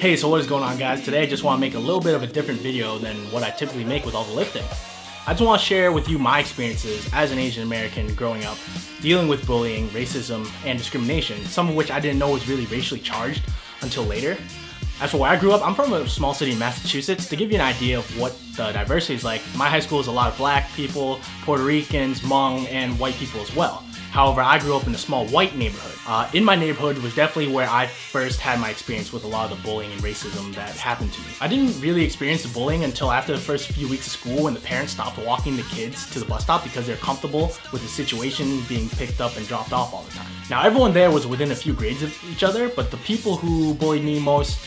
Hey, so what is going on, guys? Today I just want to make a little bit of a different video than what I typically make with all the lifting. I just want to share with you my experiences as an Asian American growing up, dealing with bullying, racism, and discrimination, some of which I didn't know was really racially charged until later. As for where I grew up, I'm from a small city in Massachusetts. To give you an idea of what the diversity is like, my high school is a lot of black people, Puerto Ricans, Hmong, and white people as well. However, I grew up in a small white neighborhood. In my neighborhood was definitely where I first had my experience with a lot of the bullying and racism that happened to me. I didn't really experience the bullying until after the first few weeks of school when the parents stopped walking the kids to the bus stop because they're comfortable with the situation being picked up and dropped off all the time. Now, everyone there was within a few grades of each other, but the people who bullied me most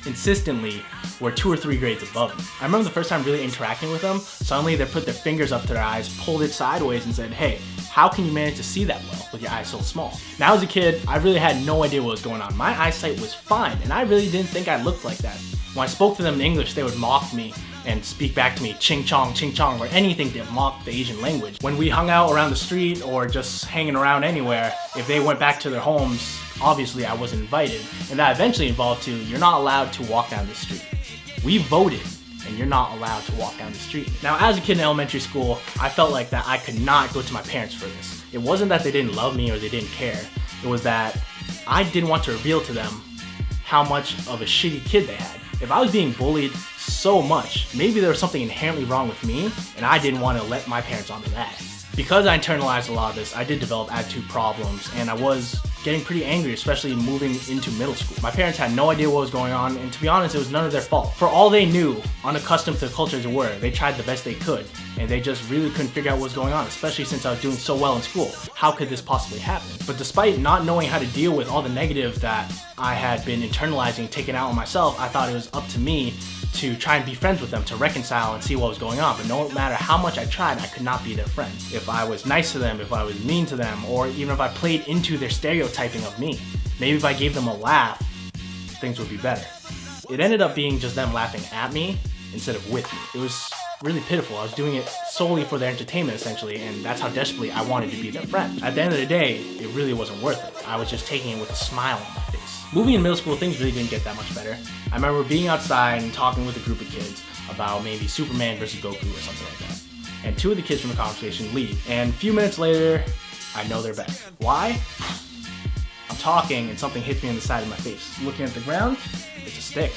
insistently were 2 or 3 grades above me. I remember the first time really interacting with them, suddenly they put their fingers up to their eyes, pulled it sideways and said, "Hey, how can you manage to see that well with your eyes so small?" Now as a kid, I really had no idea what was going on. My eyesight was fine and I really didn't think I looked like that. When I spoke to them in English, they would mock me and speak back to me ching chong, or anything to mock the Asian language. When we hung out around the street or just hanging around anywhere, if they went back to their homes, obviously I wasn't invited. And that eventually evolved to, you're not allowed to walk down the street. We voted and you're not allowed to walk down the street. Now, as a kid in elementary school, I felt like that I could not go to my parents for this. It wasn't that they didn't love me or they didn't care. It was that I didn't want to reveal to them how much of a shitty kid they had. If I was being bullied so much, maybe there was something inherently wrong with me, and I didn't want to let my parents onto that. Because I internalized a lot of this, I did develop attitude problems, and I was getting pretty angry, especially moving into middle school. My parents had no idea what was going on, and to be honest, it was none of their fault. For all they knew, unaccustomed to the culture as it were, they tried the best they could, and they just really couldn't figure out what was going on, especially since I was doing so well in school. How could this possibly happen? But despite not knowing how to deal with all the negative that I had been internalizing, taking out on myself, I thought it was up to me to try and be friends with them, to reconcile and see what was going on. But no matter how much I tried, I could not be their friend. If I was nice to them, if I was mean to them, or even if I played into their stereotyping of me, maybe if I gave them a laugh, things would be better. It ended up being just them laughing at me instead of with me. It was really pitiful. I was doing it solely for their entertainment essentially, and that's how desperately I wanted to be their friend. At the end of the day, it really wasn't worth it. I was just taking it with a smile on my face. Moving in middle school, things really didn't get that much better. I remember being outside and talking with a group of kids about maybe Superman versus Goku or something like that. And 2 of the kids from the conversation leave, and a few minutes later, I know they're back. Why? I'm talking and something hits me on the side of my face. Looking at the ground, it's a stick.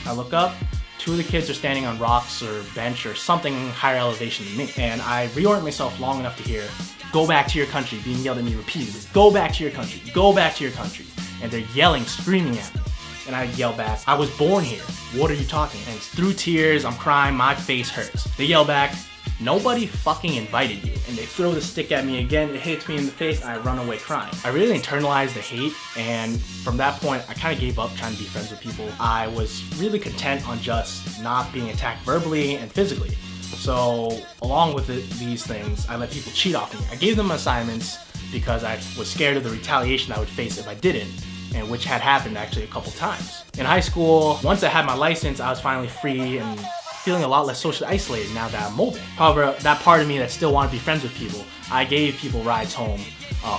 I look up, 2 of the kids are standing on rocks or bench or something higher elevation than me. And I reorient myself long enough to hear, "Go back to your country," being yelled at me repeatedly. "Go back to your country, go back to your country." And they're yelling, screaming at me. And I yell back, "I was born here. What are you talking?" And it's through tears, I'm crying, my face hurts. They yell back, "Nobody fucking invited you." And they throw the stick at me again, it hits me in the face, and I run away crying. I really internalized the hate, and from that point, I kind of gave up trying to be friends with people. I was really content on just not being attacked verbally and physically. So, along with these things, I let people cheat off me. I gave them assignments because I was scared of the retaliation I would face if I didn't, and which had happened actually a couple times. In high school, once I had my license, I was finally free and feeling a lot less socially isolated now that I'm mobile. However, that part of me that still wanted to be friends with people, I gave people rides home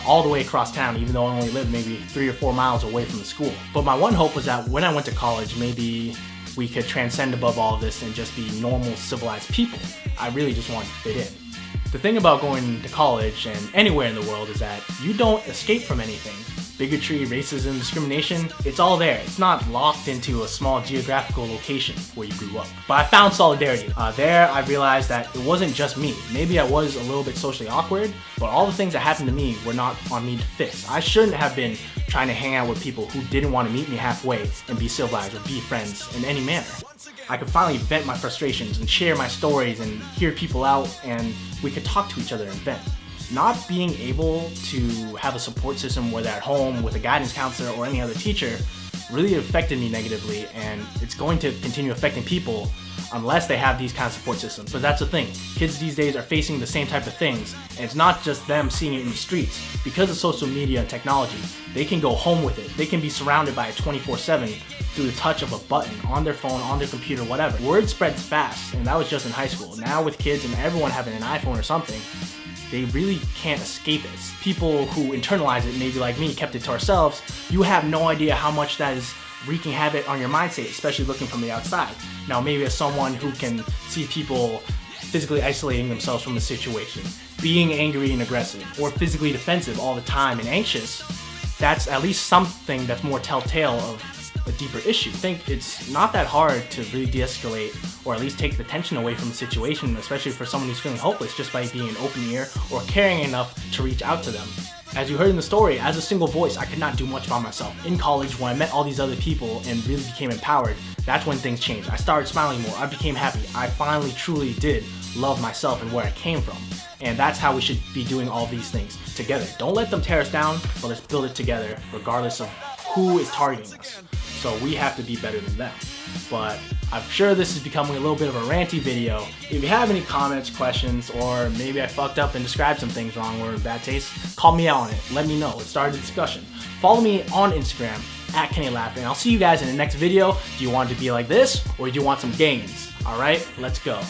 all the way across town, even though I only lived maybe 3 or 4 miles away from the school. But my one hope was that when I went to college, maybe we could transcend above all of this and just be normal, civilized people. I really just wanted to fit in. The thing about going to college and anywhere in the world is that you don't escape from anything. Bigotry, racism, discrimination, it's all there. It's not locked into a small geographical location where you grew up. But I found solidarity. There, I realized that it wasn't just me. Maybe I was a little bit socially awkward, but all the things that happened to me were not on me to fix. I shouldn't have been trying to hang out with people who didn't want to meet me halfway and be civilized or be friends in any manner. I could finally vent my frustrations and share my stories and hear people out, and we could talk to each other and vent. Not being able to have a support system, whether at home with a guidance counselor or any other teacher, really affected me negatively, and it's going to continue affecting people unless they have these kind of support systems. But that's the thing, kids these days are facing the same type of things, and it's not just them seeing it in the streets. Because of social media and technology, they can go home with it. They can be surrounded by it 24/7 through the touch of a button on their phone, on their computer, whatever. Word spreads fast, and that was just in high school. Now with kids and everyone having an iPhone or something, they really can't escape it. People who internalize it, maybe like me, kept it to ourselves, you have no idea how much that is wreaking havoc on your mindset, especially looking from the outside. Now, maybe as someone who can see people physically isolating themselves from a situation, being angry and aggressive, or physically defensive all the time and anxious, that's at least something that's more telltale of a deeper issue. I think it's not that hard to really de-escalate or at least take the tension away from the situation, especially for someone who's feeling hopeless, just by being an open ear or caring enough to reach out to them. As you heard in the story, as a single voice, I could not do much by myself. In college, when I met all these other people and really became empowered, that's when things changed. I started smiling more, I became happy. I finally truly did love myself and where I came from. And that's how we should be doing all these things together. Don't let them tear us down, but let's build it together regardless of who is targeting us. So we have to be better than them. But I'm sure this is becoming a little bit of a ranty video. If you have any comments, questions, or maybe I fucked up and described some things wrong or in bad taste, call me out on it. Let me know. Let's start a discussion. Follow me on Instagram @KennyLaughter, and I'll see you guys in the next video. Do you want it to be like this, or do you want some gains? All right, let's go.